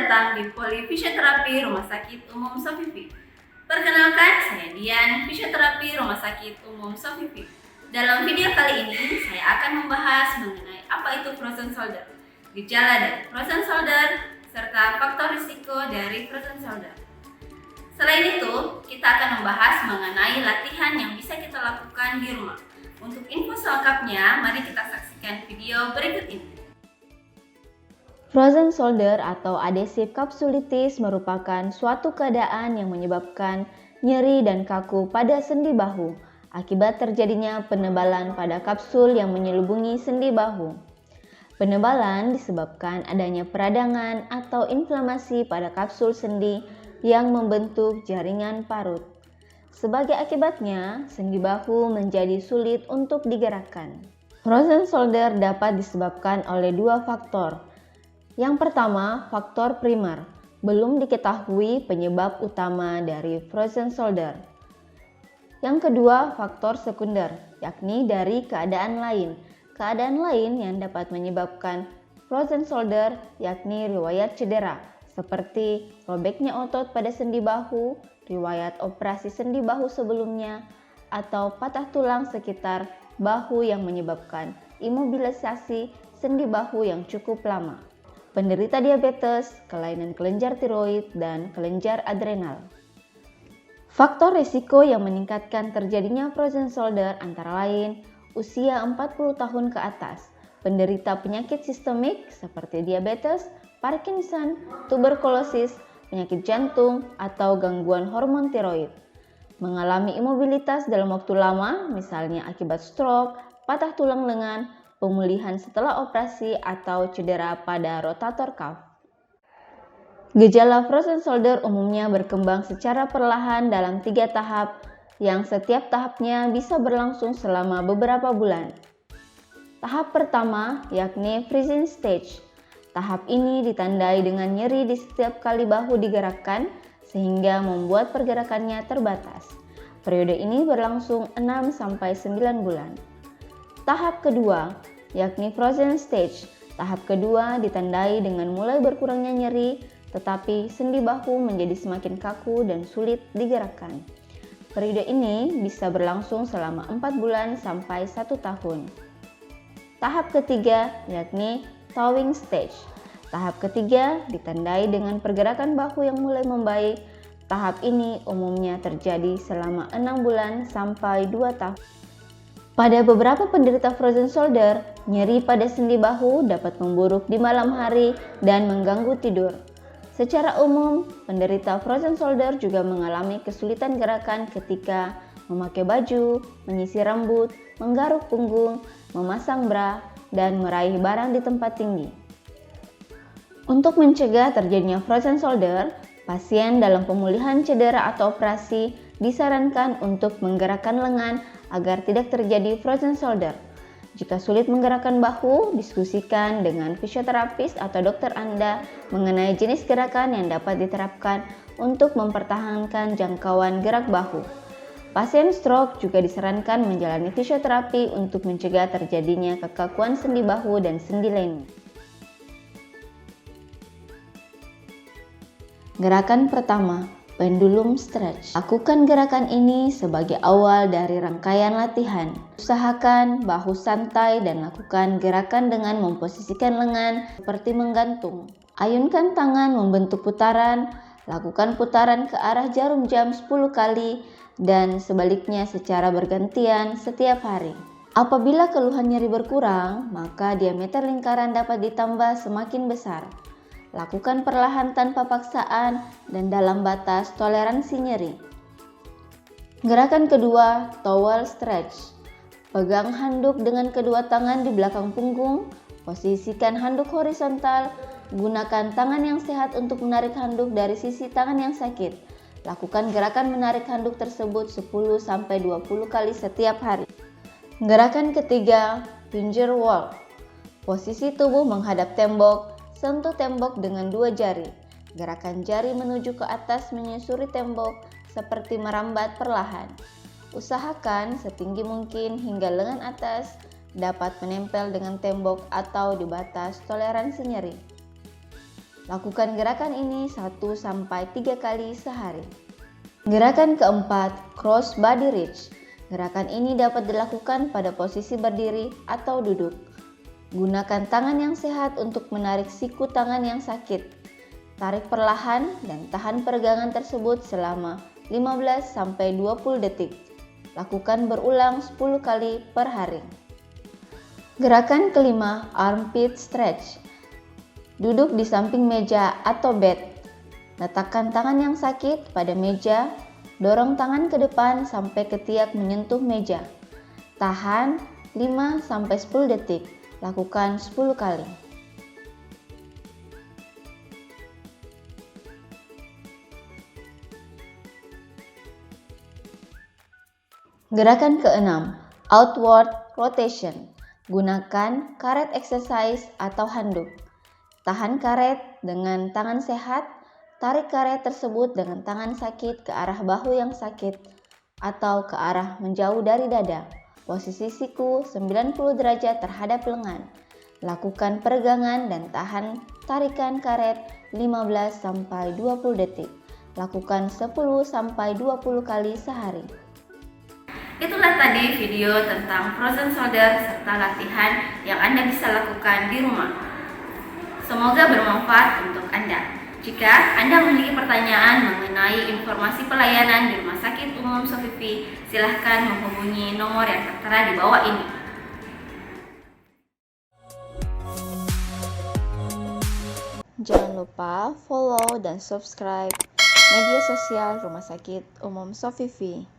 datang di Polifisioterapi Rumah Sakit Umum Sofifi. Perkenalkan, saya Dian, fisioterapi Rumah Sakit Umum Sofifi. Dalam video kali ini, saya akan membahas mengenai apa itu frozen shoulder, gejala dari frozen shoulder, serta faktor risiko dari frozen shoulder. Selain itu, kita akan membahas mengenai latihan yang bisa kita lakukan di rumah. Untuk info selengkapnya, mari kita saksikan video berikut ini. Frozen shoulder atau adhesive capsulitis merupakan suatu keadaan yang menyebabkan nyeri dan kaku pada sendi bahu akibat terjadinya penebalan pada kapsul yang menyelubungi sendi bahu. Penebalan disebabkan adanya peradangan atau inflamasi pada kapsul sendi yang membentuk jaringan parut. Sebagai akibatnya, sendi bahu menjadi sulit untuk digerakkan. Frozen shoulder dapat disebabkan oleh dua faktor. Yang pertama, faktor primer. Belum diketahui penyebab utama dari frozen shoulder. Yang kedua, faktor sekunder, yakni dari keadaan lain. Keadaan lain yang dapat menyebabkan frozen shoulder yakni riwayat cedera, seperti robeknya otot pada sendi bahu, riwayat operasi sendi bahu sebelumnya, atau patah tulang sekitar bahu yang menyebabkan imobilisasi sendi bahu yang cukup lama. Penderita diabetes, kelainan kelenjar tiroid, dan kelenjar adrenal. Faktor risiko yang meningkatkan terjadinya frozen shoulder antara lain usia 40 tahun ke atas, penderita penyakit sistemik seperti diabetes, Parkinson, tuberkulosis, penyakit jantung, atau gangguan hormon tiroid. Mengalami imobilitas dalam waktu lama, misalnya akibat stroke, patah tulang lengan, pemulihan setelah operasi, atau cedera pada rotator cuff. Gejala frozen shoulder umumnya berkembang secara perlahan dalam 3 tahap, yang setiap tahapnya bisa berlangsung selama beberapa bulan. Tahap pertama yakni freezing stage. Tahap ini ditandai dengan nyeri di setiap kali bahu digerakkan, sehingga membuat pergerakannya terbatas. Periode ini berlangsung 6-9 bulan. Tahap kedua yakni frozen stage. Tahap kedua ditandai dengan mulai berkurangnya nyeri, tetapi sendi bahu menjadi semakin kaku dan sulit digerakkan. Periode ini bisa berlangsung selama 4 bulan sampai 1 tahun. Tahap ketiga yakni thawing stage. Tahap ketiga ditandai dengan pergerakan bahu yang mulai membaik. Tahap ini umumnya terjadi selama 6 bulan sampai 2 tahun. Pada beberapa penderita frozen shoulder, nyeri pada sendi bahu dapat memburuk di malam hari dan mengganggu tidur. Secara umum, penderita frozen shoulder juga mengalami kesulitan gerakan ketika memakai baju, menyisir rambut, menggaruk punggung, memasang bra, dan meraih barang di tempat tinggi. Untuk mencegah terjadinya frozen shoulder, pasien dalam pemulihan cedera atau operasi disarankan untuk menggerakkan lengan agar tidak terjadi frozen shoulder. Jika sulit menggerakkan bahu, diskusikan dengan fisioterapis atau dokter Anda mengenai jenis gerakan yang dapat diterapkan untuk mempertahankan jangkauan gerak bahu. Pasien stroke juga disarankan menjalani fisioterapi untuk mencegah terjadinya kekakuan sendi bahu dan sendi lainnya. Gerakan pertama, pendulum stretch. Lakukan gerakan ini sebagai awal dari rangkaian latihan. Usahakan bahu santai dan lakukan gerakan dengan memposisikan lengan seperti menggantung. Ayunkan tangan membentuk putaran, lakukan putaran ke arah jarum jam 10 kali dan sebaliknya secara bergantian setiap hari. Apabila keluhan nyeri berkurang, maka diameter lingkaran dapat ditambah semakin besar. Lakukan perlahan tanpa paksaan dan dalam batas toleransi nyeri. Gerakan kedua, towel stretch. Pegang handuk dengan kedua tangan di belakang punggung, posisikan handuk horizontal, gunakan tangan yang sehat untuk menarik handuk dari sisi tangan yang sakit. Lakukan gerakan menarik handuk tersebut 10-20 kali setiap hari. Gerakan ketiga, finger walk. Posisi tubuh menghadap tembok. Sentuh tembok dengan 2 jari. Gerakan jari menuju ke atas menyusuri tembok seperti merambat perlahan. Usahakan setinggi mungkin hingga lengan atas dapat menempel dengan tembok atau di batas toleransi nyeri. Lakukan gerakan ini 1-3 kali sehari. Gerakan keempat, cross body reach. Gerakan ini dapat dilakukan pada posisi berdiri atau duduk. Gunakan tangan yang sehat untuk menarik siku tangan yang sakit. Tarik perlahan dan tahan peregangan tersebut selama 15-20 detik. Lakukan berulang 10 kali per hari. Gerakan kelima, armpit stretch. Duduk di samping meja atau bed. Letakkan tangan yang sakit pada meja, dorong tangan ke depan sampai ketiak menyentuh meja. Tahan 5-10 detik, lakukan 10 kali. Gerakan keenam, outward rotation. Gunakan karet exercise atau handuk. Tahan karet dengan tangan sehat. Tarik karet tersebut dengan tangan sakit ke arah bahu yang sakit atau ke arah menjauh dari dada. Posisi siku 90 derajat terhadap lengan. Lakukan peregangan dan tahan tarikan karet 15-20 detik. Lakukan 10-20 kali sehari. Itulah tadi video tentang frozen shoulder serta latihan yang Anda bisa lakukan di rumah. Semoga bermanfaat untuk Anda. Jika Anda memiliki pertanyaan mengenai informasi pelayanan di Rumah Sakit Umum Sofifi, silahkan menghubungi nomor yang tertera di bawah ini. Jangan lupa follow dan subscribe media sosial Rumah Sakit Umum Sofifi.